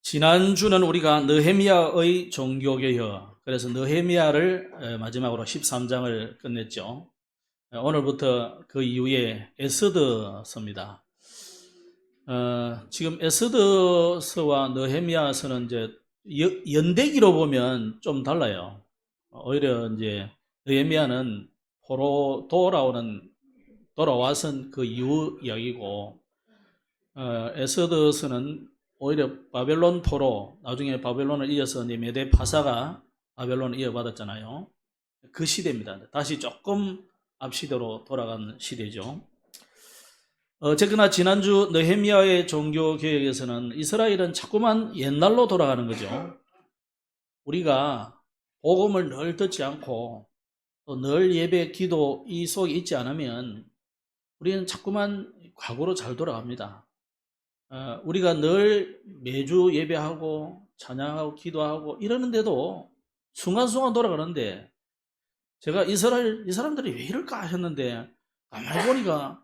지난주는 우리가 느헤미야의 종교개혁, 그래서 느헤미야를 마지막으로 13장을 끝냈죠. 오늘부터 그 이후에 에스더서입니다. 지금 에스더서와 느헤미야서는 이제 연대기로 보면 좀 달라요. 오히려 이제 느헤미야는 포로 돌아와선 그 이후 이야기고, 에스더서는 오히려 바벨론 포로, 나중에 바벨론을 이어서 이제 메대 파사가 바벨론을 이어받았잖아요. 그 시대입니다. 다시 조금 앞시대로 돌아간 시대죠. 어쨌거나 지난주 느헤미야의 종교 개혁에서는 이스라엘은 자꾸만 옛날로 돌아가는 거죠. 우리가 복음을 늘 듣지 않고 또 늘 예배, 기도 이 속에 있지 않으면 우리는 자꾸만 과거로 잘 돌아갑니다. 우리가 늘 매주 예배하고 찬양하고 기도하고 이러는데도 순간순간 돌아가는데, 제가 이 사람들이 왜 이럴까 했는데 가만히 보니까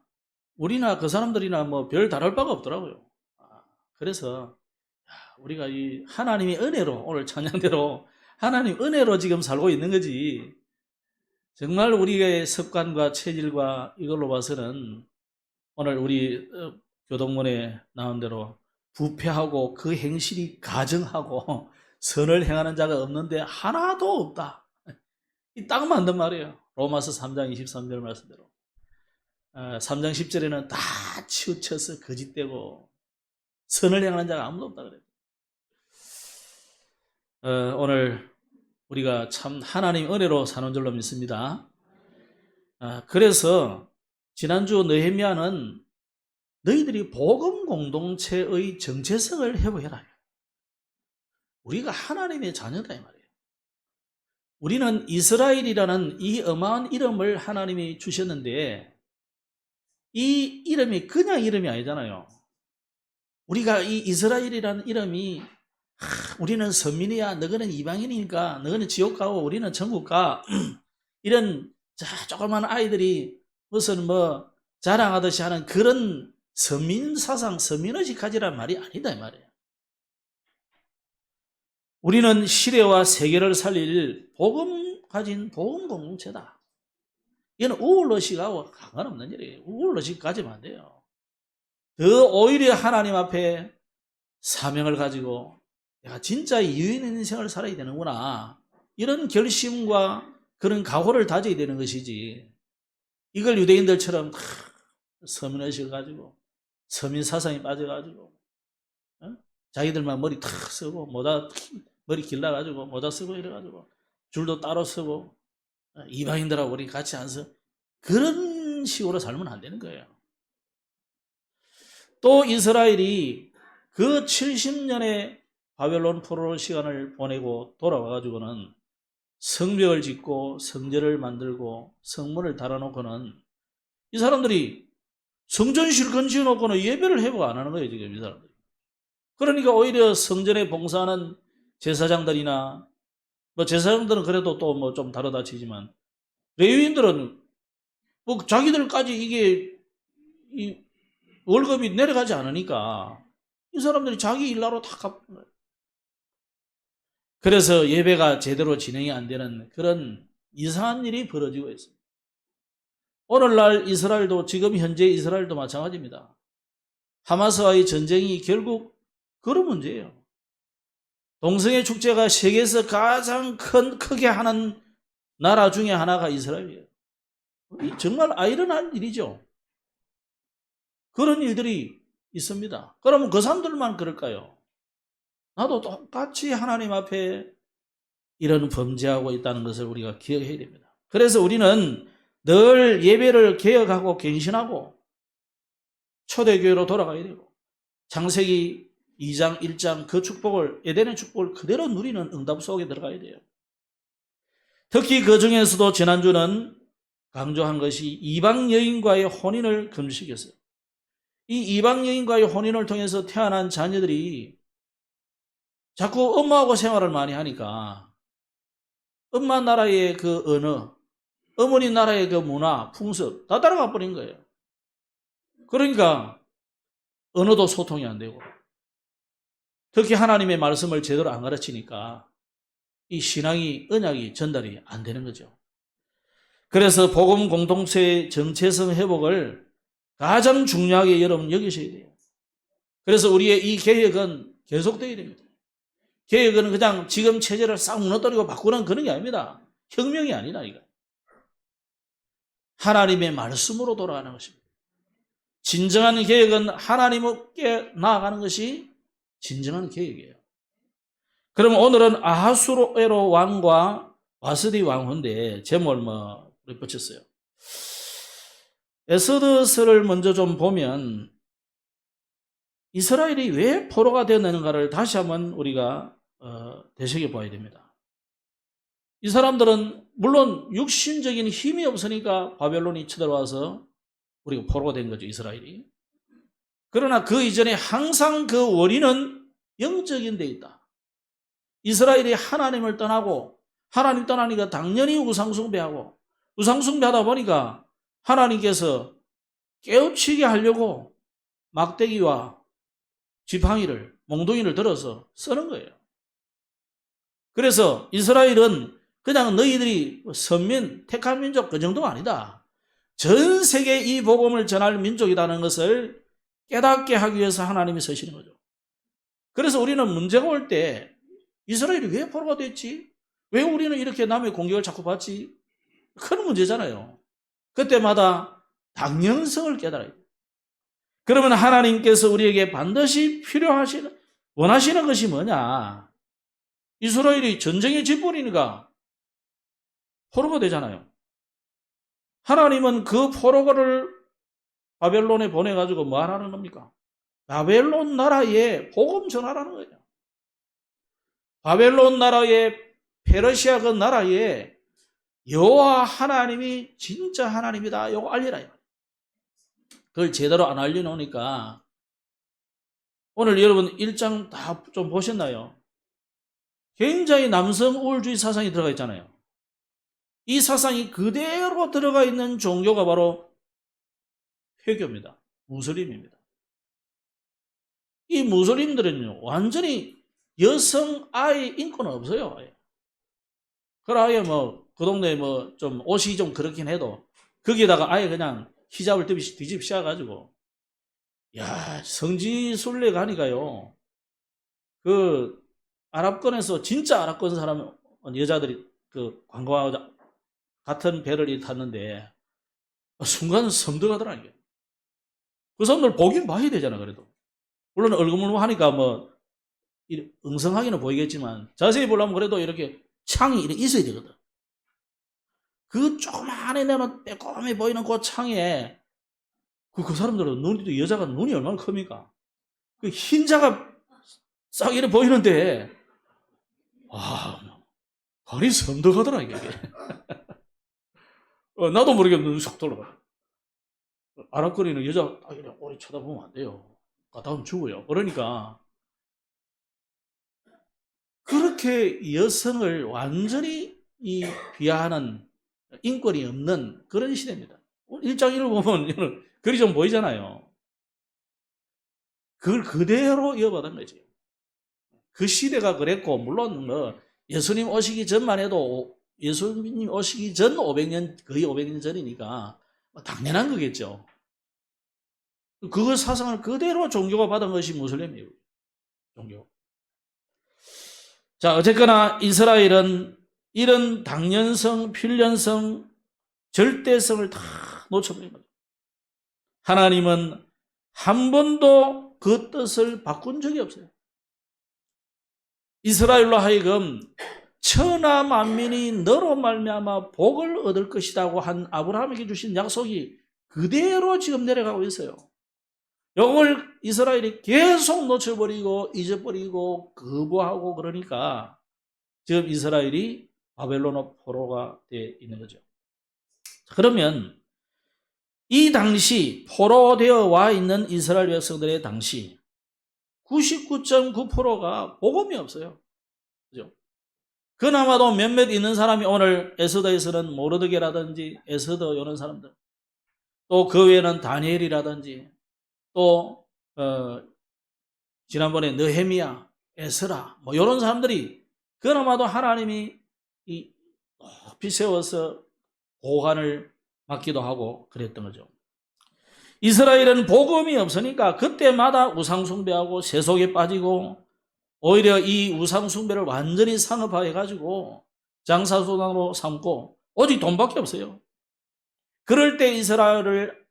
우리나 그 사람들이나 뭐 별 다를 바가 없더라고요. 그래서 우리가 이 하나님의 은혜로, 오늘 찬양대로 하나님 은혜로 지금 살고 있는 거지, 정말 우리의 습관과 체질과 이걸로 봐서는 오늘 우리 교동문에 나온 대로 부패하고 그 행실이 가증하고 선을 행하는 자가 없는데 하나도 없다. 이 딱 맞는 말이에요. 로마서 3장 23절 말씀대로. 3장 10절에는 다 치우쳐서 거짓되고 선을 행하는 자가 아무도 없다 그래요. 오늘 우리가 참 하나님 은혜로 사는 줄로 믿습니다. 그래서 지난주 느헤미야는 너희들이 복음 공동체의 정체성을 회복해라. 우리가 하나님의 자녀다 이 말이에요. 우리는 이스라엘이라는 이 어마어마한 이름을 하나님이 주셨는데 이 이름이 그냥 이름이 아니잖아요. 우리가 이 이스라엘이라는 이름이 우리는 선민이야, 너희는 이방인이니까 너희는 지옥 가고 우리는 천국 가 이런 조그만 아이들이 무슨 뭐 자랑하듯이 하는 그런 서민 사상, 서민의식 가지란 말이 아니다 이 말이에요. 우리는 시대와 세계를 살릴 복음 가진 복음 공동체다. 이건 우울의식하고 상관없는 일이에요. 우울의식 가지면 안 돼요. 더 오히려 하나님 앞에 사명을 가지고 내가 진짜 유인 인생을 살아야 되는구나, 이런 결심과 그런 각오를 다져야 되는 것이지, 이걸 유대인들처럼 서민의식을 가지고 서민 사상에 빠져가지고 자기들만 머리 탁 쓰고 머리 길러가지고 모자 쓰고 이래가지고 줄도 따로 쓰고 이방인들하고 우리 같이 앉아서 그런 식으로 살면 안 되는 거예요. 또 이스라엘이 그 70년의 바벨론 포로 시간을 보내고 돌아와가지고는 성벽을 짓고 성전을 만들고 성문을 달아놓고는 이 사람들이 성전실 건지어놓고는 예배를 회복 안 하는 거예요, 지금 이 사람들이. 그러니까 오히려 성전에 봉사하는 제사장들이나, 뭐 제사장들은 그래도 또 뭐 좀 다르다 치지만, 레위인들은 뭐 자기들까지 이게 이 월급이 내려가지 않으니까 이 사람들이 자기 일나로 다 갚는 거예요. 그래서 예배가 제대로 진행이 안 되는 그런 이상한 일이 벌어지고 있습니다. 오늘날 이스라엘도, 지금 현재 이스라엘도 마찬가지입니다. 하마스와의 전쟁이 결국 그런 문제예요. 동성애 축제가 세계에서 가장 크게 하는 나라 중에 하나가 이스라엘이에요. 정말 아이러니한 일이죠. 그런 일들이 있습니다. 그러면 그 사람들만 그럴까요? 나도 똑같이 하나님 앞에 이런 범죄하고 있다는 것을 우리가 기억해야 됩니다. 그래서 우리는 늘 예배를 개혁하고 갱신하고 초대교회로 돌아가야 되고, 창세기 2장 1장 그 축복을, 에덴의 축복을 그대로 누리는 응답 속에 들어가야 돼요. 특히 그 중에서도 지난주는 강조한 것이 이방 여인과의 혼인을 금지시켰어요. 이 이방 여인과의 혼인을 통해서 태어난 자녀들이 자꾸 엄마하고 생활을 많이 하니까 엄마 나라의 그 언어, 어머니 나라의 그 문화, 풍습 다 따라가 버린 거예요. 그러니까 언어도 소통이 안 되고 특히 하나님의 말씀을 제대로 안 가르치니까 이 신앙이, 언약이 전달이 안 되는 거죠. 그래서 복음 공동체의 정체성 회복을 가장 중요하게 여러분 여기셔야 돼요. 그래서 우리의 이 개혁은 계속되어야 됩니다. 개혁은 그냥 지금 체제를 싹 무너뜨리고 바꾸는 그런 게 아닙니다. 혁명이 아니다, 이거. 하나님의 말씀으로 돌아가는 것입니다. 진정한 개혁은 하나님께 나아가는 것이 진정한 개혁이에요. 그럼 오늘은 아하수에로 왕과 와스디 왕후인데 제목을 붙였어요. 에스더서를 먼저 좀 보면 이스라엘이 왜 포로가 되었는가를 다시 한번 우리가 되새겨봐야 됩니다. 이 사람들은 물론 육신적인 힘이 없으니까 바벨론이 쳐들어와서 우리가 포로가 된 거죠, 이스라엘이. 그러나 그 이전에 항상 그 원인은 영적인 데 있다. 이스라엘이 하나님을 떠나고, 하나님 떠나니까 당연히 우상숭배하고, 우상숭배하다 보니까 하나님께서 깨우치게 하려고 막대기와 지팡이를, 몽둥이를 들어서 쓰는 거예요. 그래서 이스라엘은 그냥 너희들이 선민, 택한 민족 그 정도가 아니다. 전 세계에 이 복음을 전할 민족이라는 것을 깨닫게 하기 위해서 하나님이 서시는 거죠. 그래서 우리는 문제가 올 때 이스라엘이 왜 포로가 됐지? 왜 우리는 이렇게 남의 공격을 자꾸 받지? 큰 문제잖아요. 그때마다 당연성을 깨달아야 돼요. 그러면 하나님께서 우리에게 반드시 원하시는 것이 뭐냐? 이스라엘이 전쟁의 짓벌이니까 포로가 되잖아요. 하나님은 그 포로를 바벨론에 보내가지고 뭐 하라는 겁니까? 바벨론 나라에 복음 전하라는 거예요. 바벨론 나라에, 페르시아 그 나라에 여호와 하나님이 진짜 하나님이다. 이거 알리라. 그걸 제대로 안 알려놓으니까 오늘 여러분 1장 다 좀 보셨나요? 굉장히 남성 우월주의 사상이 들어가 있잖아요. 이 사상이 그대로 들어가 있는 종교가 바로 회교입니다. 무슬림입니다. 이 무슬림들은요, 완전히 여성 아이 인권은 없어요. 그래, 아예 그 동네에 좀 옷이 좀 그렇긴 해도, 거기에다가 아예 그냥 히잡을 뒤집씌워가지고, 야, 성지순례 가니까요, 그, 아랍권에서, 진짜 아랍권 사람, 여자들이 그 관광 같은 배를 탔는데, 순간 섬뜩하더라고요. 그 사람들 보긴 봐야 되잖아, 그래도. 물론 얼굴만 하니까 응성하기는 보이겠지만, 자세히 보려면 그래도 이렇게 창이 이렇게 있어야 되거든. 그 조그만해 내는 빼꼼해 보이는 그 창에, 그 사람들은 여자가 눈이 얼마나 큽니까? 그 흰자가 싹 이렇게 보이는데, 발이 섬뜩하더라, 이게. 나도 모르게 눈이 쏙 돌아가. 아랍거리는 여자 딱 이렇게 오래 쳐다보면 안 돼요. 가다음 죽어요. 그러니까, 그렇게 여성을 완전히 비하하는 인권이 없는 그런 시대입니다. 1장 1을 보면 글이 좀 보이잖아요. 그걸 그대로 이어받은 거죠. 그 시대가 그랬고, 물론 예수님 오시기 전만 해도 예수님 오시기 전 500년, 거의 500년 전이니까 당연한 거겠죠. 그 사상을 그대로 종교가 받은 것이 무슬림이에요. 종교. 자, 어쨌거나 이스라엘은 이런 당연성, 필연성, 절대성을 다 놓쳐버린 거죠. 하나님은 한 번도 그 뜻을 바꾼 적이 없어요. 이스라엘로 하여금 천하 만민이 너로 말미암아 복을 얻을 것이라고 한 아브라함에게 주신 약속이 그대로 지금 내려가고 있어요. 이걸 이스라엘이 계속 놓쳐버리고 잊어버리고 거부하고 그러니까 지금 이스라엘이 바벨론 포로가 되어 있는 거죠. 그러면 이 당시 포로되어 와 있는 이스라엘 백성들의 당시 99.9%가 복음이 없어요. 그죠? 그나마도 몇몇 있는 사람이 오늘 에스더에서는 모르드게라든지 에스더 이런 사람들, 또 그 외에는 다니엘이라든지, 또 지난번에 느헤미야 에스라, 뭐 이런 사람들이 그나마도 하나님이 높이 세워서 고관을 맡기도 하고 그랬던 거죠. 이스라엘은 복음이 없으니까 그때마다 우상숭배하고 세속에 빠지고 오히려 이 우상숭배를 완전히 상업화해가지고 장사수단으로 삼고 오직 돈밖에 없어요. 그럴 때 이스라엘을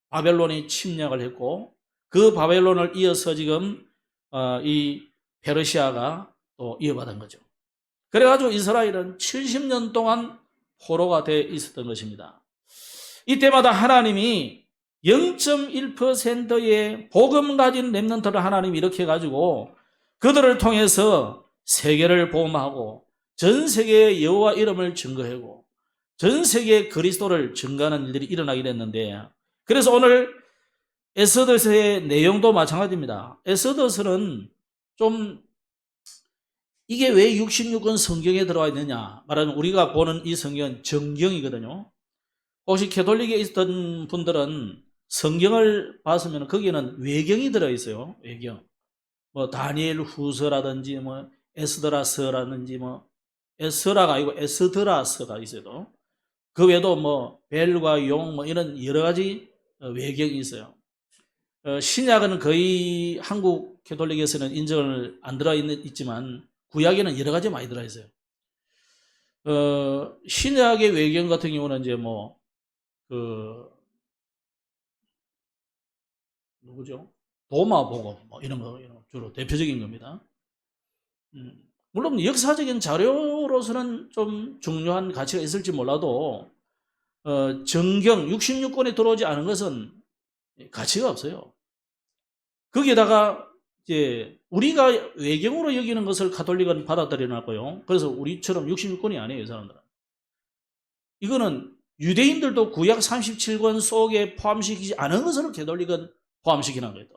바벨론이 침략을 했고 그 바벨론을 이어서 지금 이 페르시아가 또 이어받은 거죠. 그래가지고 이스라엘은 70년 동안 포로가 돼 있었던 것입니다. 이때마다 하나님이 0.1%의 복음 가진 렘넌트를 하나님이 이렇게 해가지고 그들을 통해서 세계를 보험하고 전 세계의 여호와 이름을 증거하고 전 세계에 그리스도를 증거하는 일들이 일어나게 됐는데, 그래서 오늘 에스더서의 내용도 마찬가지입니다. 에스더서는 좀 이게 왜 66권 성경에 들어와 있느냐 말하면 우리가 보는 이 성경은 정경이거든요. 혹시 캐톨릭에 있던 분들은 성경을 봤으면 거기에는 외경이 들어있어요. 외경. 뭐 다니엘 후서라든지 뭐 에스더라서라든지 뭐 에스라가 아니고 에스드라서가 있어도 그 외에도 뭐 벨과 용 뭐 이런 여러 가지 외경이 있어요. 신약은 거의 한국 캐톨릭에서는 인정을 안 있지만 구약에는 여러 가지 많이 들어 있어요. 신약의 외경 같은 경우는 이제 뭐 누구죠? 도마복음 뭐 이런 거 주로 대표적인 겁니다. 물론 역사적인 자료로서는 좀 중요한 가치가 있을지 몰라도 정경 66권에 들어오지 않은 것은 가치가 없어요. 거기에다가 이제 우리가 외경으로 여기는 것을 가톨릭은 받아들여놨고요. 그래서 우리처럼 66권이 아니에요, 이 사람들은. 이거는 유대인들도 구약 37권 속에 포함시키지 않은 것을 가톨릭은 포함시키는 거예요.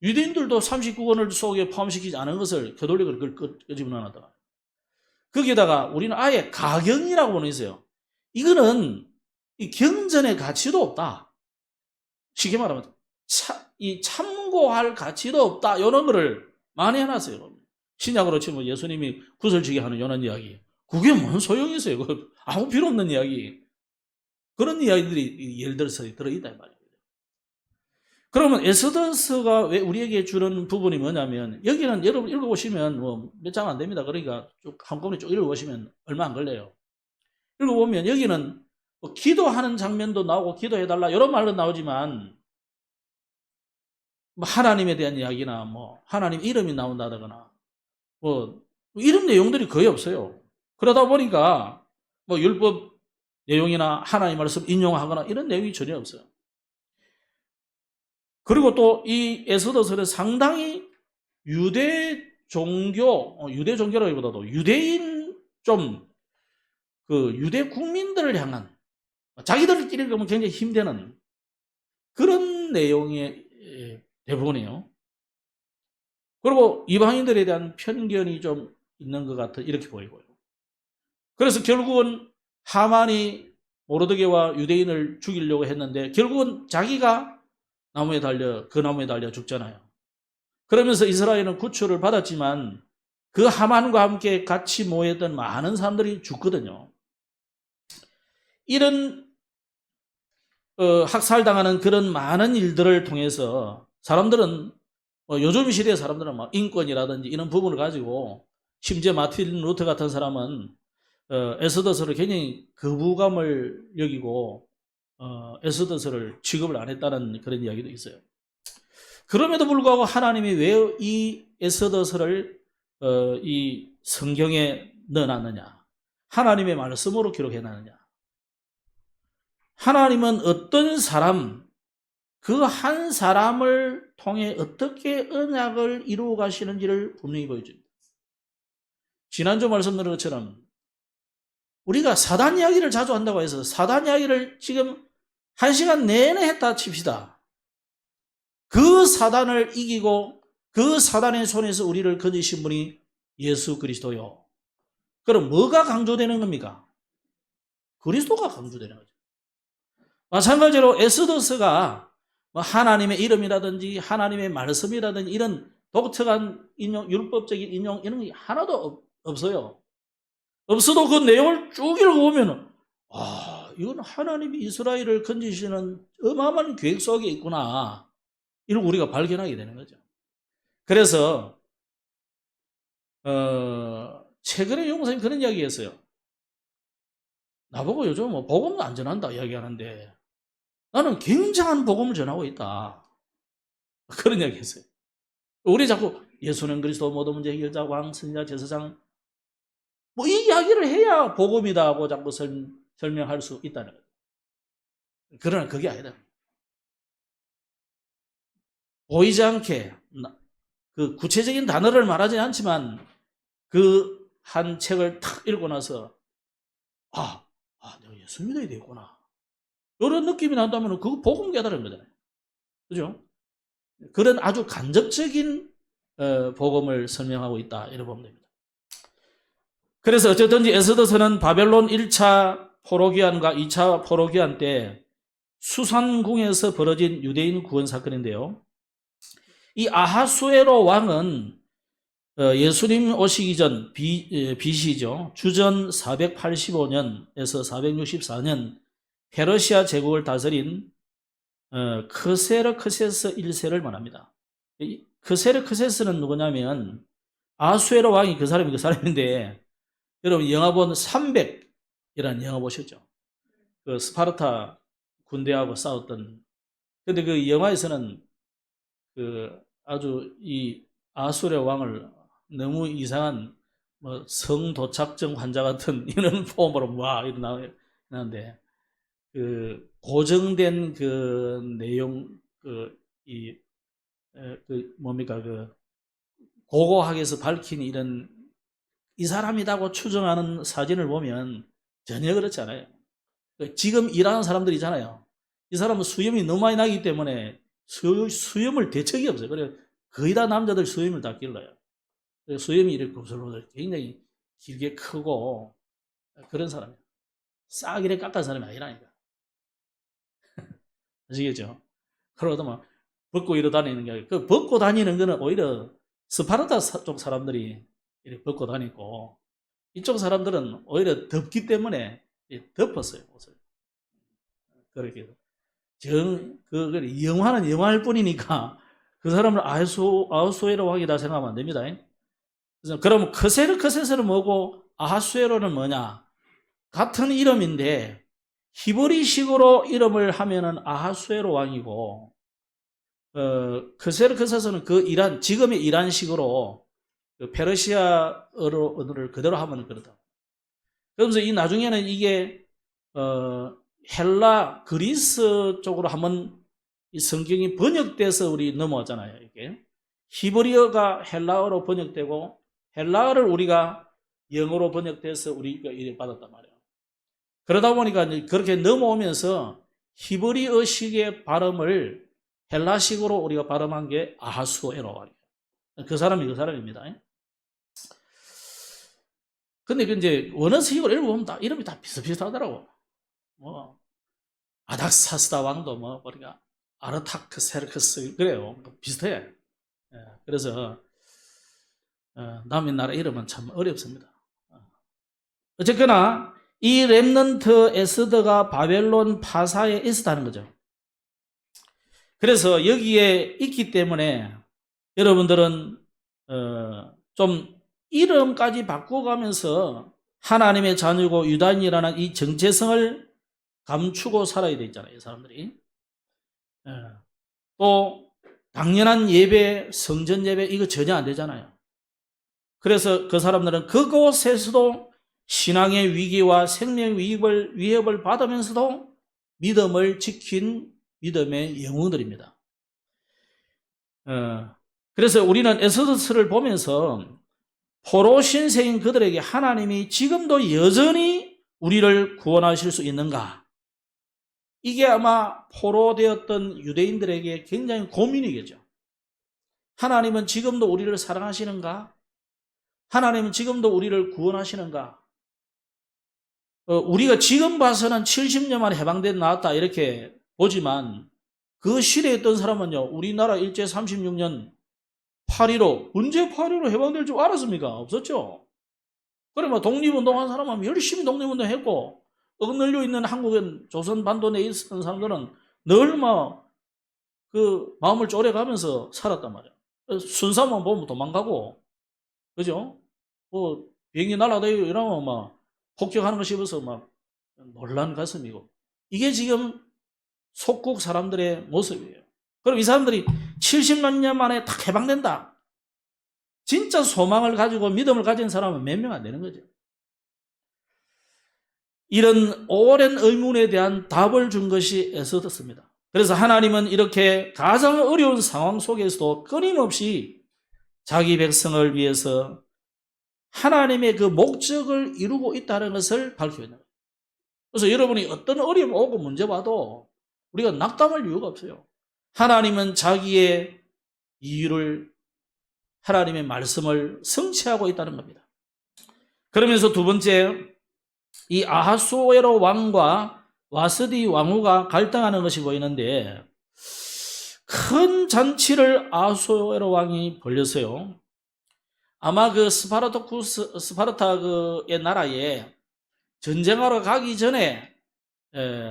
유대인들도 39권을 속에 포함시키지 않은 것을 가톨릭을 끄집어내놨다. 거기에다가 우리는 아예 가경이라고 보는 있어요. 이거는 이 경전의 가치도 없다. 쉽게 말하면 이 참고할 가치도 없다. 이런 거를 많이 해놨어요. 신약으로 치면 예수님이 구슬치게 하는 이런 이야기. 그게 뭔 소용이 있어요? 아무 필요 없는 이야기. 그런 이야기들이 예를 들어서 들어있다 말이에요. 그러면 에스더서가 왜 우리에게 주는 부분이 뭐냐면, 여기는 여러분 읽어보시면 뭐 몇 장 안 됩니다. 그러니까 쭉 한꺼번에 쭉 읽어보시면 얼마 안 걸려요. 읽어보면 여기는 뭐 기도하는 장면도 나오고 기도해달라 이런 말도 나오지만 뭐 하나님에 대한 이야기나 뭐 하나님 이름이 나온다거나 뭐 이런 내용들이 거의 없어요. 그러다 보니까 뭐 율법 내용이나 하나님 말씀 인용하거나 이런 내용이 전혀 없어요. 그리고 또 이 에스더서는 상당히 유대 종교라기보다도 유대인 유대 국민들을 향한 자기들끼리 보면 굉장히 힘드는 그런 내용의 대부분이에요. 그리고 이방인들에 대한 편견이 좀 있는 것 같아 이렇게 보이고요. 그래서 결국은 하만이 모르드게와 유대인을 죽이려고 했는데 결국은 자기가 그 나무에 달려 죽잖아요. 그러면서 이스라엘은 구출을 받았지만 그 하만과 함께 같이 모였던 많은 사람들이 죽거든요. 이런 학살당하는 그런 많은 일들을 통해서 사람들은 요즘 시대의 사람들은 막 인권이라든지 이런 부분을 가지고 심지어 마틴 루터 같은 사람은 에스더서를 굉장히 거부감을 여기고 에스더서를 취급을 안 했다는 그런 이야기도 있어요. 그럼에도 불구하고 하나님이 왜 이 에스더서를 이 성경에 넣어놨느냐? 하나님의 말씀으로 기록해놨느냐? 하나님은 어떤 사람, 그 한 사람을 통해 어떻게 언약을 이루어 가시는지를 분명히 보여줍니다. 지난주 말씀드린 것처럼 우리가 사단 이야기를 자주 한다고 해서 사단 이야기를 지금 1시간 내내 했다 칩시다. 그 사단을 이기고 그 사단의 손에서 우리를 건지신 분이 예수 그리스도요. 그럼 뭐가 강조되는 겁니까? 그리스도가 강조되는 거죠. 마찬가지로 에스더서가 하나님의 이름이라든지 하나님의 말씀이라든지 이런 독특한 인용, 율법적인 인용 이런 게 하나도 없어요. 없어도 그 내용을 쭉 읽어보면 이건 하나님이 이스라엘을 건지시는 어마어마한 계획 속에 있구나. 이걸 우리가 발견하게 되는 거죠. 그래서 최근에 용사님 그런 이야기 했어요. 나보고 요즘 뭐 복음도 안 전한다 이야기하는데 나는 굉장한 복음을 전하고 있다. 그런 이야기 했어요. 우리 자꾸 예수는 그리스도 모든 문제 해결자, 왕, 선지자, 제사장 뭐 이 이야기를 해야 복음이다 하고 자꾸 설명할 수 있다는 거예요. 그러나 그게 아니다. 보이지 않게 그 구체적인 단어를 말하지 않지만 그 한 책을 탁 읽고 나서 내가 예수 믿어야 되겠구나. 이런 느낌이 난다면 그거 복음 깨달은 거잖아요. 그죠? 그런 아주 간접적인 복음을 설명하고 있다. 이렇게 보면 됩니다. 그래서 어쨌든지 에스더서는 바벨론 1차 포로기환과 2차 포로기환 때 수산궁에서 벌어진 유대인 구원 사건인데요. 이 아하수에로 왕은 예수님 오시기 전 BC죠. 주전 485년에서 464년 페르시아 제국을 다스린 크세르크세스 1세를 말합니다. 크세르크세스는 누구냐면 아하수에로 왕이 그 사람인데 여러분 영화 본 300이라는 영화 보셨죠? 그 스파르타 군대하고 싸웠던. 근데 그 영화에서는 그 아주 이 아하수에로 왕을 너무 이상한 뭐 성도착증 환자 같은 이런 폼으로 일어나는데 그 고정된 그 내용 뭡니까 그 고고학에서 밝힌 이런 이 사람이라고 추정하는 사진을 보면 전혀 그렇지 않아요. 지금 일하는 사람들 있잖아요. 이 사람은 수염이 너무 많이 나기 때문에 수염을 대책이 없어요. 그래 거의 다 남자들 수염을 다 길러요. 수염이 이렇게 굉장히 길게 크고 그런 사람이에요. 싹 이렇게 깎은 사람이 아니라니까. 아시겠죠? 그러다 막 벗고 이러 다니는 게 아니고 그 벗고 다니는 거는 오히려 스파르타 쪽 사람들이 이렇게 벗고 다니고 이쪽 사람들은 오히려 덥기 때문에 덮었어요, 옷을. 그렇게. 영화는 영화일 뿐이니까 그 사람을 아하수에로 왕이다 생각하면 안 됩니다. 그래서 그럼 크세르크세스는 뭐고 아하수에로는 뭐냐? 같은 이름인데 히브리식으로 이름을 하면은 아하수에로 왕이고 크세르크세스는 지금의 이란식으로 그 페르시아어를 그대로 하면 그렇다. 그러면서 이 나중에는 이게 헬라 그리스 쪽으로 한번 이 성경이 번역돼서 우리 넘어왔잖아요. 이게 히브리어가 헬라어로 번역되고 헬라어를 우리가 영어로 번역돼서 우리가 이래 받았단 말이에요. 그러다 보니까 그렇게 넘어오면서 히브리어식의 발음을 헬라식으로 우리가 발음한 게 아하수에로. 그 사람입니다. 근데 이제 원어식으로 읽어보면 다 이름이 다 비슷비슷하더라고. 뭐 아닥사스다 왕도 우리가 아르타크세르크스 그래요. 비슷해. 그래서 남의 나라 이름은 참 어렵습니다. 어쨌거나 이 렘넌트 에스더가 바벨론 파사에 있었다는 거죠. 그래서 여기에 있기 때문에 여러분들은 좀 이름까지 바꿔가면서 하나님의 자녀고 유다인이라는 이 정체성을 감추고 살아야 되잖아요, 사람들이. 또 당연한 예배, 성전 예배 이거 전혀 안 되잖아요. 그래서 그 사람들은 그곳에서도 신앙의 위기와 생명 위협을 받으면서도 믿음을 지킨 믿음의 영웅들입니다. 그래서 우리는 에스더서를 보면서 포로 신세인 그들에게 하나님이 지금도 여전히 우리를 구원하실 수 있는가? 이게 아마 포로되었던 유대인들에게 굉장히 고민이겠죠. 하나님은 지금도 우리를 사랑하시는가? 하나님은 지금도 우리를 구원하시는가? 우리가 지금 봐서는 70년 만에 해방된 나왔다 이렇게 보지만 그 시대에 있던 사람은요, 우리나라 일제 36년 8.15 언제 8.15 해방될 줄 알았습니까? 없었죠. 그래 뭐 독립운동한 사람은 열심히 독립운동했고 억눌려 있는 한국의 조선 반도 내에 있었던 사람들은 늘 막 그 마음을 쪼려가면서 살았단 말이야. 순사만 보면 도망가고, 그죠? 뭐 비행기 날아다니고 이러면 막 폭격하는 거 씹어서 막 놀란 가슴이고, 이게 지금 속국 사람들의 모습이에요. 그럼 이 사람들이 70만 년 만에 딱 해방된다. 진짜 소망을 가지고 믿음을 가진 사람은 몇 명 안 되는 거죠. 이런 오랜 의문에 대한 답을 준 것이 에스더스입니다. 그래서 하나님은 이렇게 가장 어려운 상황 속에서도 끊임없이 자기 백성을 위해서 하나님의 그 목적을 이루고 있다는 것을 밝히고 있는 거예요. 그래서 여러분이 어떤 어려움 오고 문제 봐도 우리가 낙담할 이유가 없어요. 하나님은 자기의 이유를, 하나님의 말씀을 성취하고 있다는 겁니다. 그러면서 두 번째, 이 아하수에로 왕과 와스디 왕후가 갈등하는 것이 보이는데, 큰 잔치를 아하수에로 왕이 벌렸어요. 아마 그 스파르타의 나라에 전쟁하러 가기 전에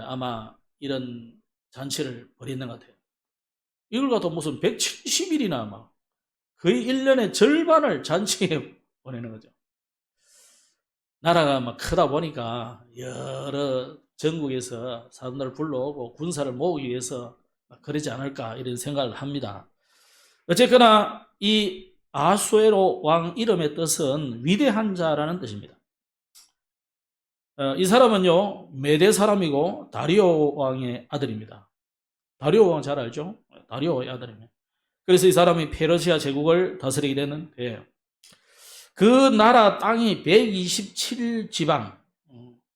아마 이런 잔치를 벌이는 것 같아요. 이걸 갖다 무슨 170일이나 막 거의 1년의 절반을 잔치에 보내는 거죠. 나라가 막 크다 보니까 여러 전국에서 사람들을 불러오고 군사를 모으기 위해서 그러지 않을까 이런 생각을 합니다. 어쨌거나 이 아하수에로 왕 이름의 뜻은 위대한 자라는 뜻입니다. 이 사람은요 메대 사람이고 다리오 왕의 아들입니다. 다리오 왕 잘 알죠? 다리오의 아들입니다. 그래서 이 사람이 페르시아 제국을 다스리게 되는데, 그 나라 땅이 127지방,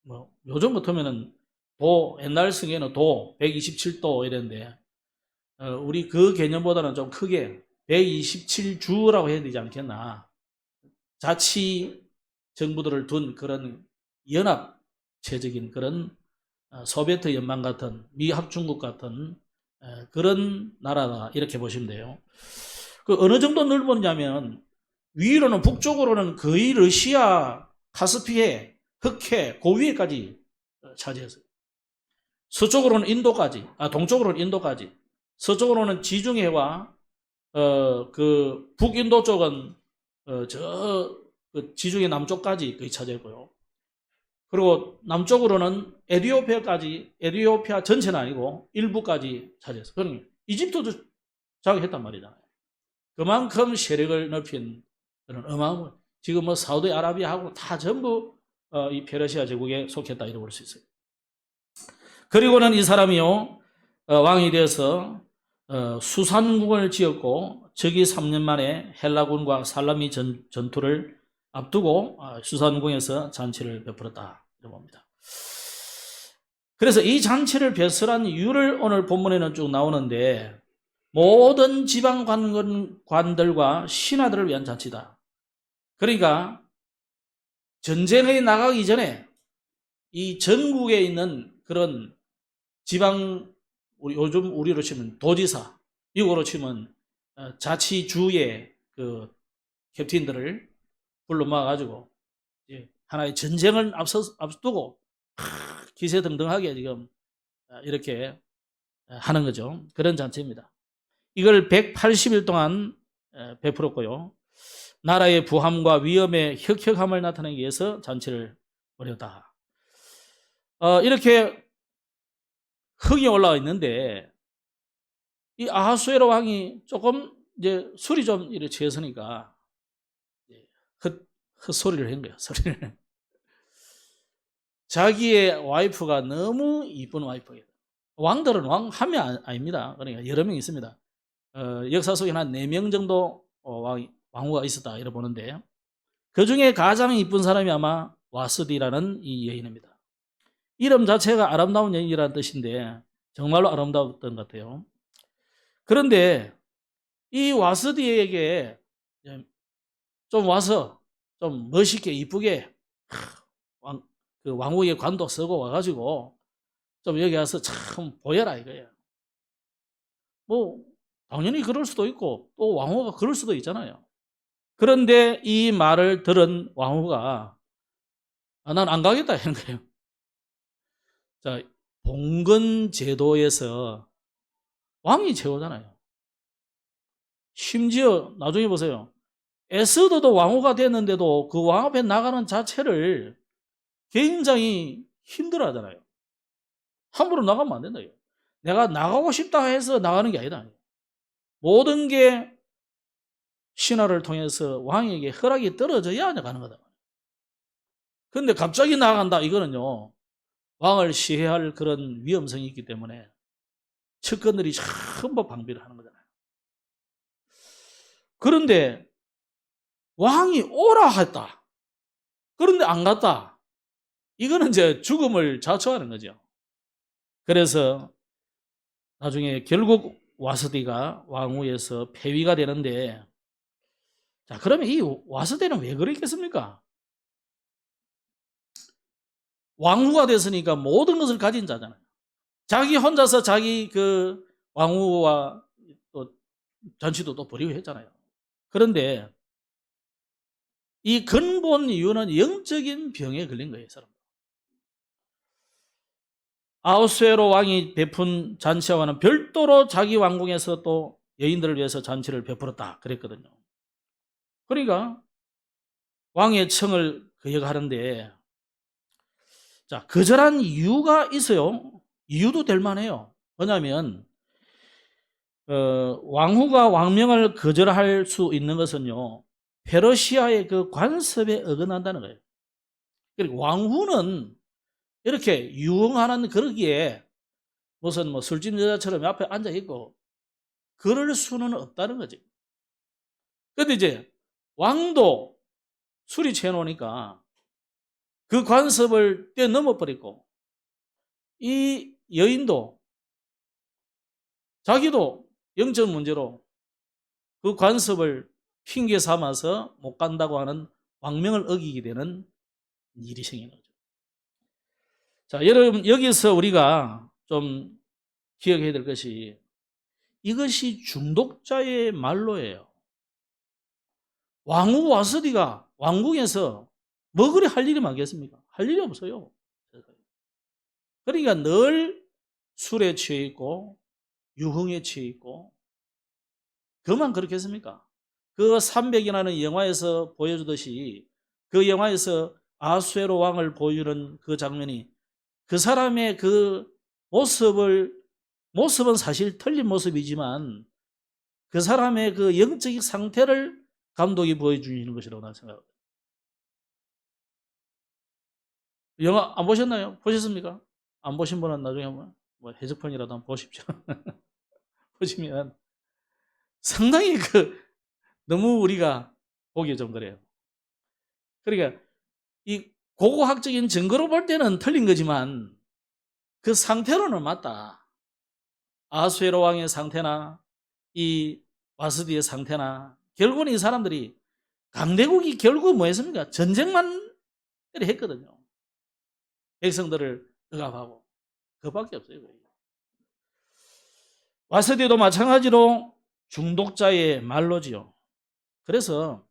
뭐 요즘 같으면은 도, 옛날 승에는 도 127도 이랬는데, 우리 그 개념보다는 좀 크게 127주라고 해야 되지 않겠나. 자치 정부들을 둔 그런 연합체적인 그런 소비에트 연방 같은, 미합중국 같은 그런 나라다 이렇게 보시면 돼요. 그 어느 정도 넓었냐면 위로는, 북쪽으로는 거의 러시아 카스피해, 흑해, 고위에까지 차지했어요. 서쪽으로는 인도까지, 동쪽으로는 인도까지, 서쪽으로는 지중해와 그 북인도 쪽은 그 지중해 남쪽까지 거의 차지했고요. 그리고 남쪽으로는 에티오피아까지, 에티오피아 전체는 아니고 일부까지 차지했어요. 그러니까 이집트도 장악했단 말이잖아요. 그만큼 세력을 넓힌 그런 어마어마한, 지금 뭐 사우디아라비아하고 다 전부 이 페르시아 제국에 속했다 이렇게 볼 수 있어요. 그리고는 이 사람이요 왕이 되어서 수산궁을 지었고, 적이 3년 만에 헬라군과 살라미 전투를 앞두고 수산궁에서 잔치를 베풀었다 이렇게 봅니다. 그래서 이 잔치를 배설한 이유를 오늘 본문에는 쭉 나오는데, 모든 지방 관들과 신하들을 위한 잔치다. 그러니까 전쟁에 나가기 전에 이 전국에 있는 그런 지방, 요즘 우리로 치면 도지사, 미국으로 치면 자치주의 그 캡틴들을 불러 모아가지고 하나의 전쟁을 앞두고 기세등등하게 지금 이렇게 하는 거죠. 그런 잔치입니다. 이걸 180일 동안 베풀었고요. 나라의 부함과 위험의 혁혁함을 나타내기 위해서 잔치를 벌였다. 이렇게 흥이 올라와 있는데, 이 아하수에로 왕이 조금 이제 술이 좀 이렇게 취했으니까 헛소리를 한 거예요. 소리를. 자기의 와이프가 너무 이쁜 와이프예요. 왕들은 왕하면 아닙니다. 그러니까 여러 명 있습니다. 역사 속에 한 4명 정도 왕후가 있었다 이렇게 보는데, 그 중에 가장 이쁜 사람이 아마 와스디라는 이 여인입니다. 이름 자체가 아름다운 여인이라는 뜻인데 정말로 아름다웠던 것 같아요. 그런데 이 와스디에게 좀 와서 좀 멋있게 이쁘게 그 왕후의 관도 쓰고 와가지고 좀 여기 와서 참 보여라 이거예요. 뭐 당연히 그럴 수도 있고 또 왕후가 그럴 수도 있잖아요. 그런데 이 말을 들은 왕후가 난 안 가겠다 하는 거예요. 자, 봉건 제도에서 왕이 최고잖아요. 심지어 나중에 보세요. 에스더도 왕후가 됐는데도 그 왕 앞에 나가는 자체를 굉장히 힘들어 하잖아요. 함부로 나가면 안 된다. 내가 나가고 싶다 해서 나가는 게 아니다. 모든 게 신하를 통해서 왕에게 허락이 떨어져야 나가는 거다. 그런데 갑자기 나간다. 이거는요. 왕을 시해할 그런 위험성이 있기 때문에 측근들이 전부 방비를 하는 거잖아요. 그런데 왕이 오라 했다. 그런데 안 갔다. 이거는 이제 죽음을 자초하는 거죠. 그래서 나중에 결국 와스디가 왕후에서 폐위가 되는데, 자, 그러면 이 와스디는 왜 그랬겠습니까? 왕후가 됐으니까 모든 것을 가진 자잖아요. 자기 혼자서 자기 그 왕후와 또 전치도 또 버리고 했잖아요. 그런데 이 근본 이유는 영적인 병에 걸린 거예요, 사람. 아하수에로 왕이 베푼 잔치와는 별도로 자기 왕궁에서 또 여인들을 위해서 잔치를 베풀었다 그랬거든요. 그러니까 왕의 청을 거역하는데, 자, 거절한 이유가 있어요. 이유도 될 만해요. 뭐냐면 왕후가 왕명을 거절할 수 있는 것은요, 페르시아의 그 관습에 어긋난다는 거예요. 그리고 왕후는 이렇게 유흥하는 그러기에 무슨 뭐 술집 여자처럼 앞에 앉아 있고 그럴 수는 없다는 거지. 근데 이제 왕도 술이 취해 놓으니까 그 관습을 뛰어넘어 버리고, 이 여인도 자기도 영적 문제로 그 관습을 핑계 삼아서 못 간다고 하는 왕명을 어기게 되는 일이 생기는 거죠. 자, 여러분, 여기서 우리가 좀 기억해야 될 것이, 이것이 중독자의 말로예요. 왕후 와스디가 왕궁에서 뭐 그리 할 일이 많겠습니까? 할 일이 없어요. 그러니까 늘 술에 취해 있고 유흥에 취해 있고, 그만 그렇겠습니까? 그 300이라는 영화에서 보여주듯이, 그 영화에서 아수에로 왕을 보여주는 그 장면이 그 사람의 그 모습은 사실 틀린 모습이지만 그 사람의 그 영적인 상태를 감독이 보여주는 것이라고 나는 생각합니다. 영화 안 보셨나요? 보셨습니까? 안 보신 분은 나중에 한번 뭐 해적편이라도 한번 보십시오. 보시면 상당히 너무 우리가 보기 좀 그래요. 그러니까 이 고고학적인 증거로 볼 때는 틀린 거지만 그 상태로는 맞다. 아수에로 왕의 상태나 이 와스디의 상태나, 결국은 이 사람들이 강대국이 결국 뭐 했습니까? 전쟁만 했거든요. 백성들을 억압하고. 그밖에 없어요. 와스디도 마찬가지로 중독자의 말로지요. 그래서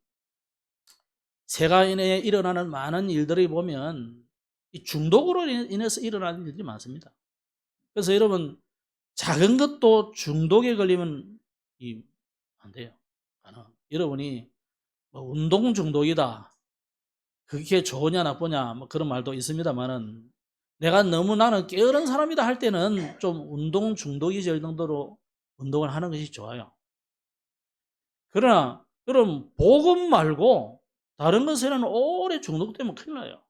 세간에 일어나는 많은 일들을 보면 이 중독으로 인해서 일어나는 일들이 많습니다. 그래서 여러분, 작은 것도 중독에 걸리면 안 돼요. 여러분이 뭐 운동 중독이다, 그게 좋으냐 나쁘냐 뭐 그런 말도 있습니다만은, 내가 너무 나는 게으른 사람이다 할 때는 좀 운동 중독이 될 정도로 운동을 하는 것이 좋아요. 그러나 여러분, 복음 말고 다른 것에는 오래 중독되면 큰일 나요.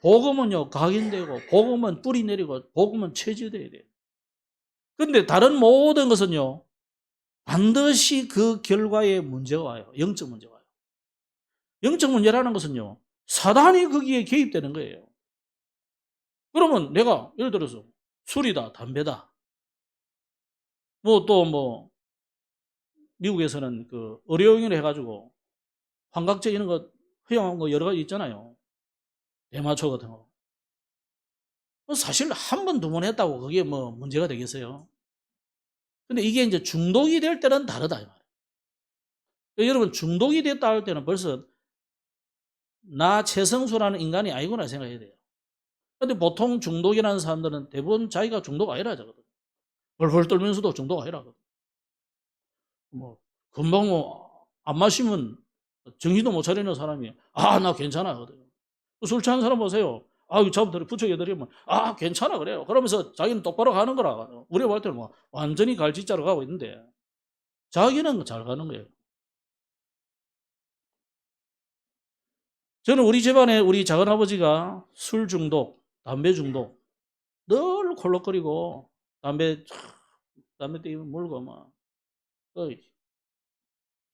복음은요 각인되고, 복음은 뿌리 내리고, 복음은 체질돼야 돼요. 근데 다른 모든 것은요 반드시 그 결과에 문제가 와요. 영적 문제가 와요. 영적 문제라는 것은요 사단이 거기에 개입되는 거예요. 그러면 내가 예를 들어서 술이다, 담배다, 뭐 또 뭐 미국에서는 그 의료용으로 해가지고 환각제 이런 거 허용한 거 여러 가지 있잖아요. 대마초 같은 거. 사실 한 번, 두 번 했다고 그게 뭐 문제가 되겠어요? 근데 이게 이제 중독이 될 때는 다르다. 이 말이에요. 그러니까 여러분, 중독이 됐다 할 때는 벌써 나 최성수라는 인간이 아니구나 생각해야 돼요. 근데 보통 중독이라는 사람들은 대부분 자기가 중독 아니라 하거든. 벌벌 떨면서도 중독 아니라 하거든. 뭐, 금방 안 마시면 정신도 못 차리는 사람이, 나 괜찮아 하거든. 술 취한 사람 보세요. 저부터 부축해드리면, 괜찮아 그래요. 그러면서 자기는 똑바로 가는 거라. 우리가 볼 때는 뭐 완전히 갈짓자로 가고 있는데, 자기는 잘 가는 거예요. 저는 우리 집안에 우리 작은아버지가 술 중독, 담배 중독, 늘 콜록거리고, 담배 떼 물고, 막,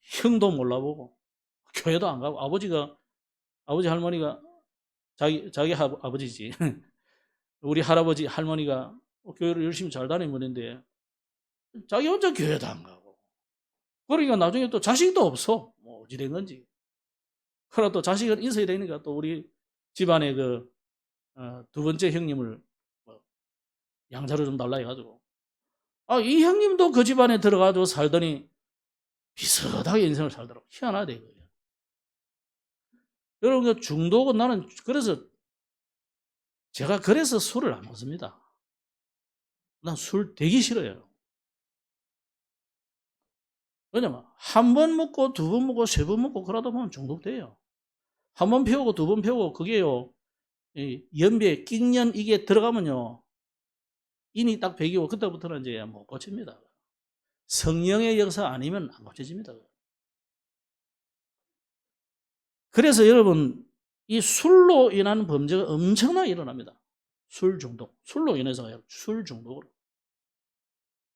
형도 몰라보고, 교회도 안 가고, 아버지 할머니가, 자기 아버지지. 우리 할아버지 할머니가 교회를 열심히 잘 다니는데, 자기 혼자 교회도 안 가고. 그러니까 나중에 또 자식도 없어. 뭐, 어찌 된 건지. 그러나 또 자식은 있어야 되니까 또 우리 집안에 두 번째 형님을 양자로 좀 달라 해가지고. 이 형님도 그 집안에 들어가지고 살더니 비슷하게 인생을 살더라고. 희한하대, 그거예요. 여러분, 그 중독은 나는 제가 그래서 술을 안 먹습니다. 난 술 되게 싫어요. 왜냐면, 한 번 먹고, 두 번 먹고, 세 번 먹고, 그러다 보면 중독돼요. 한 번 피우고, 두 번 피우고, 그게요, 연비에 낑년 이게 들어가면요, 인이 딱 배기고, 그때부터는 이제 못 고칩니다. 성령의 역사 아니면 안 고쳐집니다. 그래서 여러분, 이 술로 인한 범죄가 엄청나게 일어납니다. 술 중독. 술로 인해서 술 중독으로.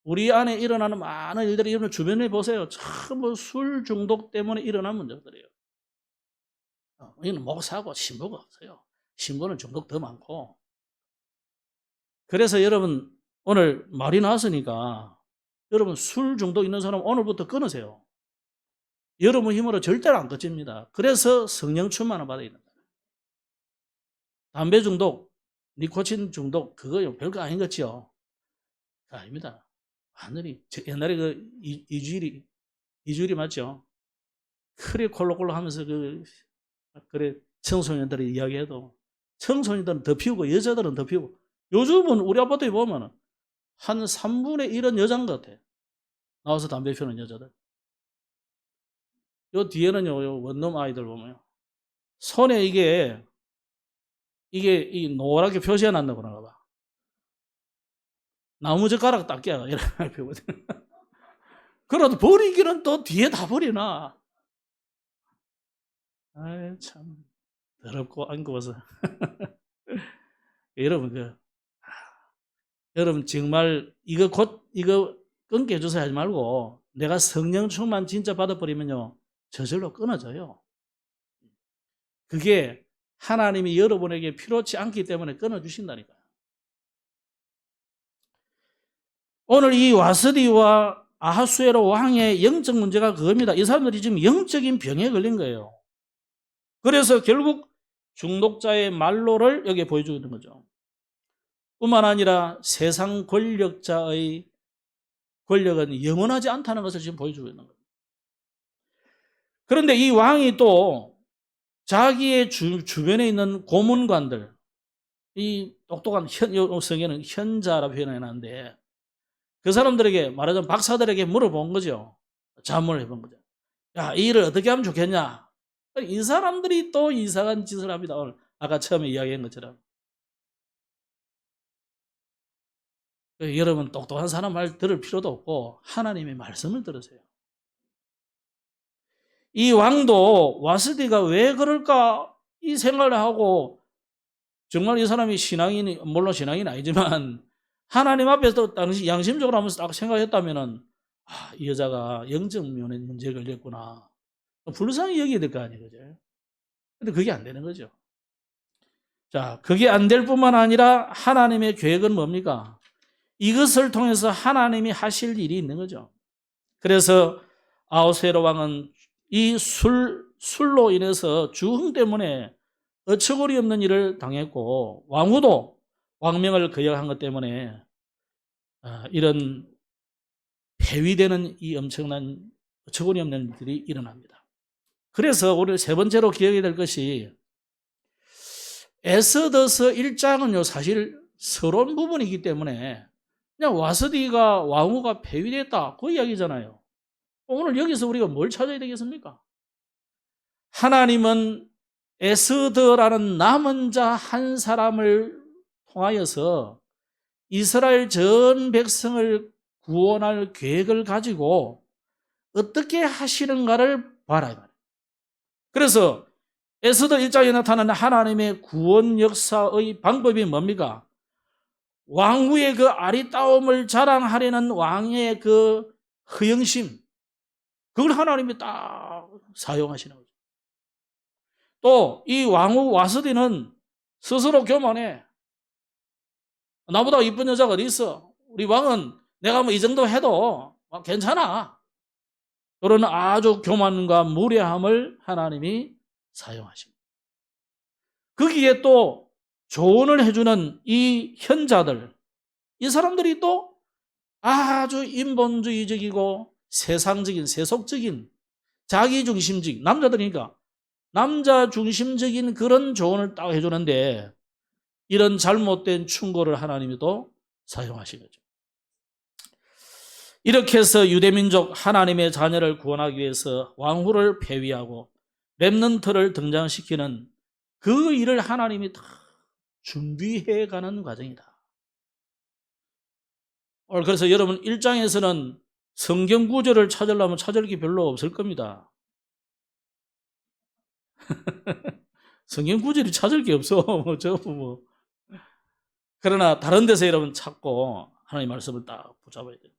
우리 안에 일어나는 많은 일들이 여러분 주변에 보세요. 전부 술 중독 때문에 일어난 문제들이에요. 이건 목사고 신부가 없어요. 신부는 중독 더 많고. 그래서 여러분, 오늘 말이 나왔으니까 여러분 술 중독 있는 사람 오늘부터 끊으세요. 여러분 힘으로 절대로 안 꺼집니다. 그래서 성령 충만을 받아야 된다. 담배 중독, 니코틴 중독, 그거 별거 아닌 거지요? 아닙니다. 하늘이, 옛날에 이주일이 맞죠? 크리 콜록콜록 하면서 그래, 청소년들이 이야기해도 청소년들은 더 피우고 여자들은 더 피우고 요즘은 우리 아파트에 보면 한 3분의 1은 여자인 것 같아. 나와서 담배 피우는 여자들. 요 뒤에는요, 요 원룸 아이들 보면요. 손에 이게 이 노랗게 표시해 놨나 그런가 봐. 나무젓가락 닦기야 이렇게 피우거든. 그래도 버리기는 또 뒤에 다 버리나. 아이 참 더럽고 안고서. 여러분 정말 이거 끊게 해주세요 하지 말고 내가 성령 충만 진짜 받아버리면요 저절로 끊어져요. 그게 하나님이 여러분에게 필요치 않기 때문에 끊어주신다니까요. 오늘 이 와스디와 아하수에로 왕의 영적 문제가 그겁니다. 이 사람들이 지금 영적인 병에 걸린 거예요. 그래서 결국 중독자의 말로를 여기에 보여주고 있는 거죠. 뿐만 아니라 세상 권력자의 권력은 영원하지 않다는 것을 지금 보여주고 있는 거예요. 그런데 이 왕이 또 자기의 주변에 있는 고문관들, 이 똑똑한 성에는 현자라 표현해놨는데 그 사람들에게 말하자면 박사들에게 물어본 거죠. 자문을 해본 거죠. 야, 이 일을 어떻게 하면 좋겠냐? 이 사람들이 또 이상한 짓을 합니다. 오늘 아까 처음에 이야기한 것처럼. 여러분 똑똑한 사람 말 들을 필요도 없고 하나님의 말씀을 들으세요. 이 왕도 와스디가 왜 그럴까 이 생각을 하고 정말 이 사람이 물론 신앙인은 아니지만 하나님 앞에서 당시 양심적으로 하면서 딱 생각했다면은 이 여자가 영적 면에 문제가 걸렸구나. 불쌍히 여겨야 될 거 아니에요. 그죠? 근데 그게 안 되는 거죠. 자, 그게 안 될 뿐만 아니라 하나님의 계획은 뭡니까? 이것을 통해서 하나님이 하실 일이 있는 거죠. 그래서 아하수에로 왕은 이 술로 인해서 주흥 때문에 어처구니 없는 일을 당했고 왕후도 왕명을 거역한 것 때문에 이런 폐위되는 이 엄청난 어처구니 없는 일들이 일어납니다. 그래서 우리 세 번째로 기억해야 될 것이 에스더서 1장은요 사실 서론 부분이기 때문에 그냥 와스디가 왕후가 폐위됐다 그 이야기잖아요. 오늘 여기서 우리가 뭘 찾아야 되겠습니까? 하나님은 에스더라는 남은 자 한 사람을 통하여서 이스라엘 전 백성을 구원할 계획을 가지고 어떻게 하시는가를 봐라. 그래서 에스더 1장에 나타나는 하나님의 구원 역사의 방법이 뭡니까? 왕후의 그 아리따움을 자랑하려는 왕의 그 허영심, 그걸 하나님이 딱 사용하시는 거죠. 또 이 왕후 와스디는 스스로 교만해. 나보다 이쁜 여자가 어디 있어? 우리 왕은 내가 뭐 이 정도 해도 괜찮아. 그런 아주 교만과 무례함을 하나님이 사용하십니다. 거기에 또 조언을 해주는 이 현자들, 이 사람들이 또 아주 인본주의적이고 세상적인, 세속적인, 자기중심적인, 남자들이니까 남자 중심적인 그런 조언을 딱 해주는데 이런 잘못된 충고를 하나님이 또 사용하신 거죠. 이렇게 해서 유대민족 하나님의 자녀를 구원하기 위해서 왕후를 폐위하고 렘넌트를 등장시키는 그 일을 하나님이 다 준비해가는 과정이다. 그래서 여러분 1장에서는 성경 구절을 찾으려면 찾을 게 별로 없을 겁니다. 성경 구절이 찾을 게 없어. 그러나 다른 데서 여러분 찾고 하나님 말씀을 딱 붙잡아야 돼요.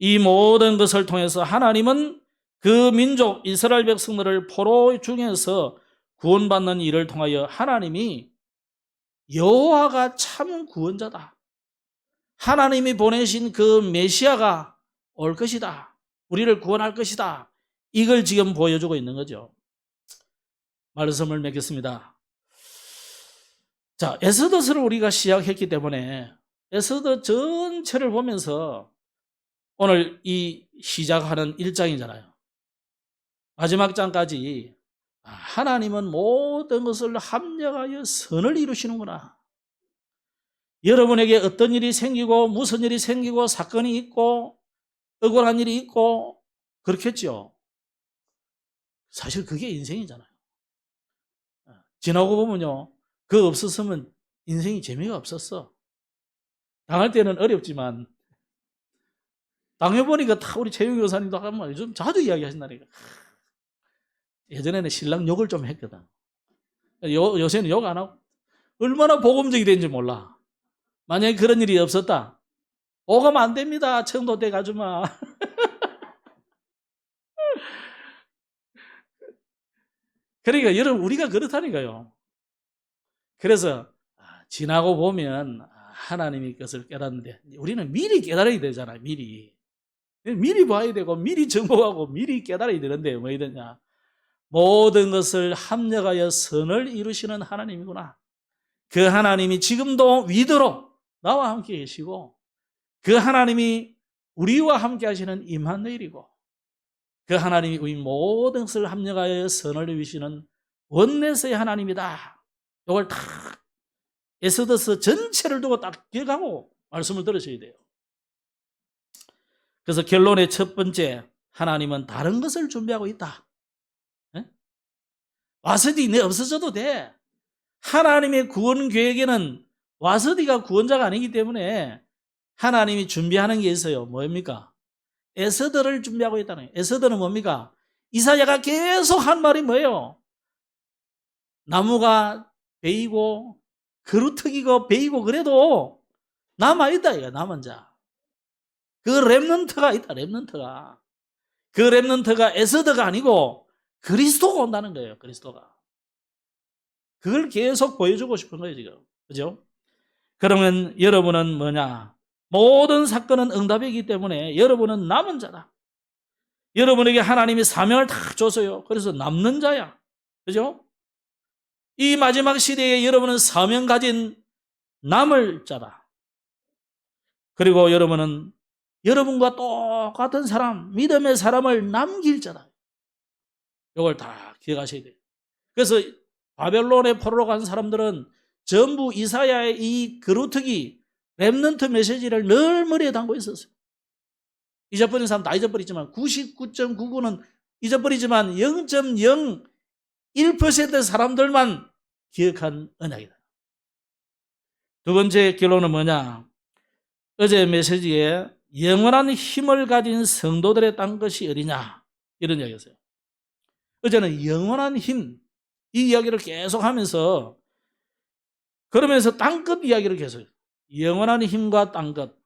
이 모든 것을 통해서 하나님은 그 민족 이스라엘 백성들을 포로 중에서 구원받는 일을 통하여 하나님이 여호와가 참 구원자다. 하나님이 보내신 그 메시아가 올 것이다. 우리를 구원할 것이다. 이걸 지금 보여주고 있는 거죠. 말씀을 맺겠습니다. 자, 에스더서를 우리가 시작했기 때문에 에스더 전체를 보면서 오늘 이 시작하는 1장이잖아요. 마지막 장까지 하나님은 모든 것을 합력하여 선을 이루시는구나. 여러분에게 어떤 일이 생기고 무슨 일이 생기고 사건이 있고 억울한 일이 있고 그렇겠죠. 사실 그게 인생이잖아요. 지나고 보면요. 그거 없었으면 인생이 재미가 없었어. 당할 때는 어렵지만 당해보니까 다 우리 최영 교사님도 한번 요즘 자주 이야기하신다니까. 예전에는 신랑 욕을 좀 했거든. 요새는 욕 안 하고 얼마나 복음적이 된지 몰라. 만약에 그런 일이 없었다. 오가면 안 됩니다. 청도댁 아줌마. 그러니까 여러분 우리가 그렇다니까요. 그래서 지나고 보면 하나님의 것을 깨닫는데 우리는 미리 깨달아야 되잖아요. 미리 봐야 되고 미리 정복하고 미리 깨달아야 되는데 뭐 이러냐. 모든 것을 합력하여 선을 이루시는 하나님이구나. 그 하나님이 지금도 위대로 나와 함께 계시고 그 하나님이 우리와 함께 하시는 임마누엘이고 그 하나님이 우리 모든 것을 합력하여 선을 이루시는 원내서의 하나님이다. 이걸 다 에스더서 전체를 두고 딱 기억하고 말씀을 들으셔야 돼요. 그래서 결론의 첫 번째, 하나님은 다른 것을 준비하고 있다. 와스디 내 없어져도 돼. 하나님의 구원 계획에는 와스디가 구원자가 아니기 때문에 하나님이 준비하는 게 있어요. 뭡니까? 에스더를 준비하고 있다는 거예요. 에스더는 뭡니까? 이사야가 계속 한 말이 뭐예요? 나무가 베이고 그루터기가 베이고 그래도 남아있다 이거 남은 자. 그 렘넌트가 있다. 렘넌트가. 그 렘넌트가 에스더가 아니고 그리스도가 온다는 거예요. 그리스도가. 그걸 계속 보여주고 싶은 거예요 지금. 그죠? 그러면 여러분은 뭐냐? 모든 사건은 응답이기 때문에 여러분은 남은 자다. 여러분에게 하나님이 사명을 다 줬어요. 그래서 남는 자야. 그죠? 이 마지막 시대에 여러분은 사명 가진 남을 자다. 그리고 여러분은 여러분과 똑같은 사람, 믿음의 사람을 남길 자다. 이걸 다 기억하셔야 돼요. 그래서 바벨론에 포로로 간 사람들은 전부 이사야의 이 그루터기 렘넌트 메시지를 늘 머리에 담고 있었어요. 잊어버린 사람 다 잊어버리지만 99.99는 잊어버리지만 0.01% 사람들만 기억한 언약이다. 두 번째 결론은 뭐냐? 어제 메시지에 영원한 힘을 가진 성도들의 딴 것이 어디냐? 이런 이야기였어요. 어제는 영원한 힘, 이 이야기를 계속 하면서 그러면서 땅끝 이야기를 계속 해요. 영원한 힘과 땅끝.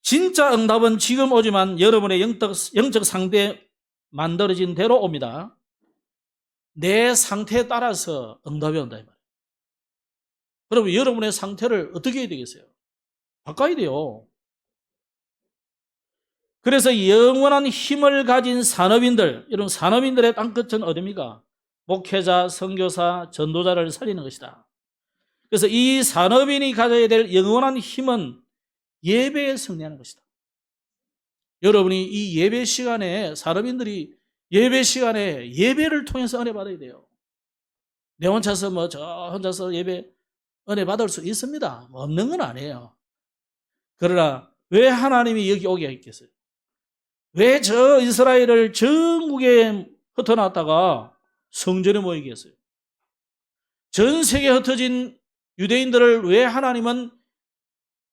진짜 응답은 지금 오지만 여러분의 영적 상태에 만들어진 대로 옵니다. 내 상태에 따라서 응답이 온다 이 말이에요. 그러면 여러분의 상태를 어떻게 해야 되겠어요? 바꿔야 돼요. 그래서 영원한 힘을 가진 산업인들, 이런 산업인들의 땅끝은 어디입니까? 목회자, 선교사, 전도자를 살리는 것이다. 그래서 이 산업인이 가져야 될 영원한 힘은 예배에 승리하는 것이다. 여러분이 이 예배 시간에 산업인들이 예배 시간에 예배를 통해서 은혜 받아야 돼요. 내 혼자서 저 혼자서 예배 은혜 받을 수 있습니다. 없는 건 아니에요. 그러나 왜 하나님이 여기 오게 했겠어요? 왜 저 이스라엘을 전국에 흩어놨다가 성전에 모이게 했어요? 전 세계에 흩어진 유대인들을 왜 하나님은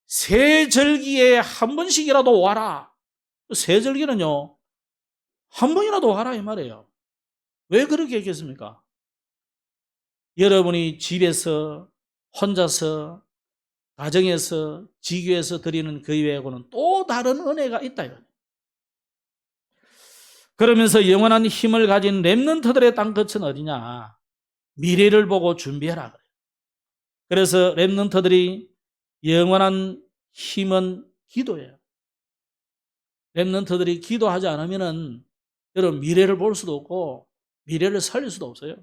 세 절기에 한 번씩이라도 와라. 세 절기는요, 한 번이라도 와라 이 말이에요. 왜 그렇게 했겠습니까? 여러분이 집에서 혼자서 가정에서 지교에서 드리는 그 이외에고는 또 다른 은혜가 있다 이거예요. 그러면서 영원한 힘을 가진 렘넌트들의 땅끝은 어디냐? 미래를 보고 준비해라 그래요. 그래서 렘넌트들이 영원한 힘은 기도예요. 렘넌트들이 기도하지 않으면은 여러분 미래를 볼 수도 없고 미래를 살릴 수도 없어요.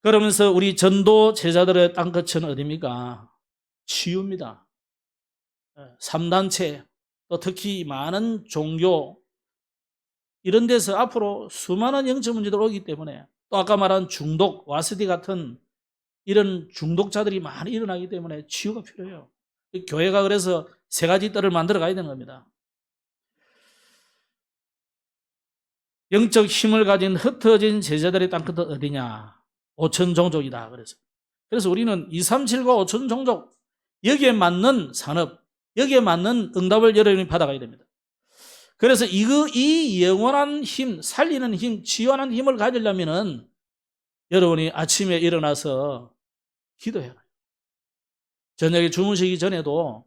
그러면서 우리 전도 제자들의 땅끝은 어디입니까? 치유입니다. 3단체 또 특히 많은 종교 이런 데서 앞으로 수많은 영적 문제들 오기 때문에 또 아까 말한 중독, 와스디 같은 이런 중독자들이 많이 일어나기 때문에 치유가 필요해요. 교회가 그래서 세 가지 뜰을 만들어 가야 되는 겁니다. 영적 힘을 가진 흩어진 제자들의 땅끝은 어디냐? 5천 종족이다. 그래서 우리는 237과 5천 종족 여기에 맞는 산업, 여기에 맞는 응답을 여러분이 받아가야 됩니다. 그래서 이 영원한 힘, 살리는 힘, 치유하는 힘을 가지려면은 여러분이 아침에 일어나서 기도해라. 저녁에 주무시기 전에도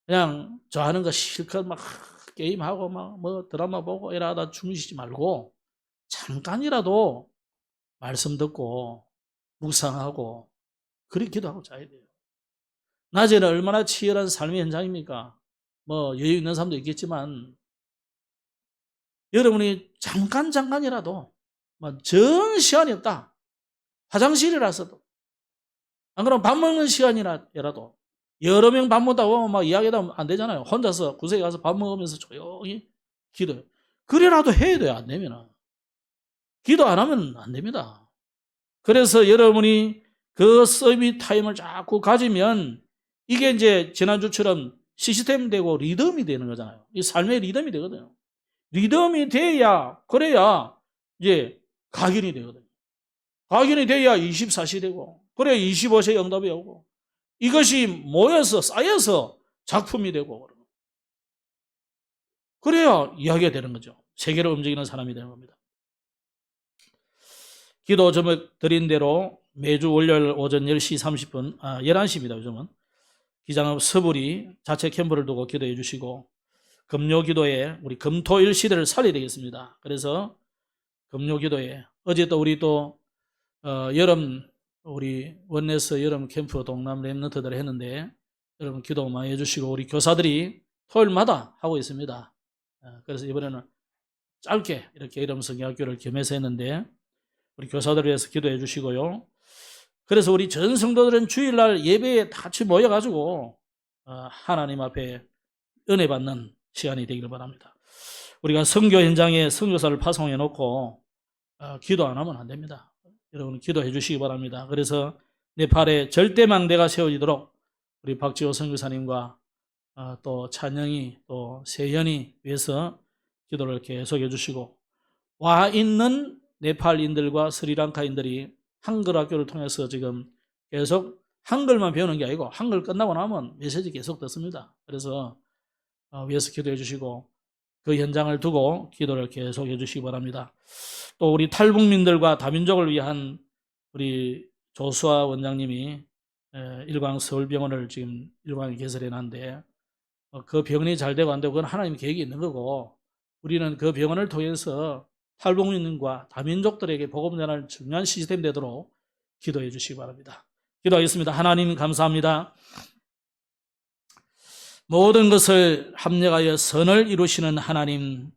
그냥 저 하는 거 실컷 막 게임하고 막 드라마 보고 이러다 주무시지 말고 잠깐이라도 말씀 듣고 묵상하고 그렇게 기도하고 자야 돼요. 낮에는 얼마나 치열한 삶의 현장입니까? 여유 있는 사람도 있겠지만 여러분이 잠깐이라도 정 시간이 없다. 화장실이라서도 안 그러면 밥 먹는 시간이라도 여러 명 밥 먹다고 막 이야기하면 안 되잖아요. 혼자서 구석에 가서 밥 먹으면서 조용히 기도해요. 그래라도 해야 돼요. 안 되면 기도 안 하면 안 됩니다. 그래서 여러분이 그 서비스 타임을 자꾸 가지면 이게 이제 지난주처럼 시스템 되고 리듬이 되는 거잖아요. 이 삶의 리듬이 되거든요. 리듬이 돼야 그래야 이제 각인이 되거든요. 각인이 돼야 24시 되고 그래야 25시 응답이 오고 이것이 모여서 쌓여서 작품이 되고 그래야 이야기가 되는 거죠. 세계를 움직이는 사람이 되는 겁니다. 기도 제목 드린 대로 매주 월요일 오전 10시 30분, 11시입니다. 요즘은. 기장업 서불이 자체 캠프를 두고 기도해 주시고 금요 기도에 우리 금토일 시대를 살려야 되겠습니다. 그래서 금요 기도에 어제 또 우리 여름 우리 원내스 여름 캠프 동남 렘넌트들 했는데 여러분 기도 많이 해주시고 우리 교사들이 토요일마다 하고 있습니다. 그래서 이번에는 짧게 이렇게 이름 성경학교를 겸해서 했는데 우리 교사들을 위해서 기도해 주시고요. 그래서 우리 전 성도들은 주일날 예배에 같이 모여가지고 하나님 앞에 은혜 받는 시간이 되기를 바랍니다. 우리가 선교 현장에 선교사를 파송해 놓고 기도 안 하면 안 됩니다. 여러분 기도해 주시기 바랍니다. 그래서 네팔에 절대망대가 세워지도록 우리 박지호 선교사님과 또 찬영이 또 세현이 위해서 기도를 계속해 주시고, 와 있는 네팔인들과 스리랑카인들이 한글 학교를 통해서 지금 계속 한글만 배우는 게 아니고 한글 끝나고 나면 메시지 계속 듣습니다. 그래서 위해서 기도해 주시고 그 현장을 두고 기도를 계속 해주시기 바랍니다. 또 우리 탈북민들과 다민족을 위한 우리 조수아 원장님이 일광 서울병원을 지금 일광에 개설해 놨는데 그 병원이 잘 되고 안 되고 그건 하나님 계획이 있는 거고, 우리는 그 병원을 통해서 탈북민과 다민족들에게 복음 전하는 중요한 시스템 되도록 기도해 주시기 바랍니다. 기도하겠습니다. 하나님 감사합니다. 모든 것을 합력하여 선을 이루시는 하나님,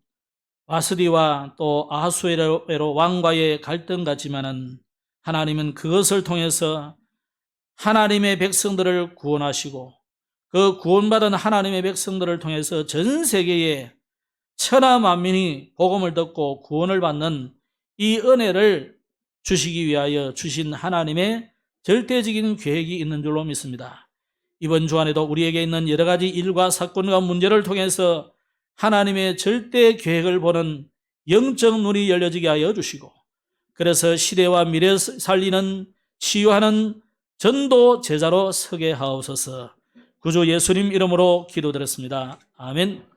와스디와 또 아하수에로 왕과의 갈등 같지만은 하나님은 그것을 통해서 하나님의 백성들을 구원하시고 그 구원받은 하나님의 백성들을 통해서 전 세계에 천하 만민이 복음을 듣고 구원을 받는 이 은혜를 주시기 위하여 주신 하나님의 절대적인 계획이 있는 줄로 믿습니다. 이번 주안에도 우리에게 있는 여러 가지 일과 사건과 문제를 통해서 하나님의 절대 계획을 보는 영적 눈이 열려지게 하여 주시고, 그래서 시대와 미래 살리는 치유하는 전도 제자로 서게 하옵소서. 구주 예수님 이름으로 기도드렸습니다. 아멘.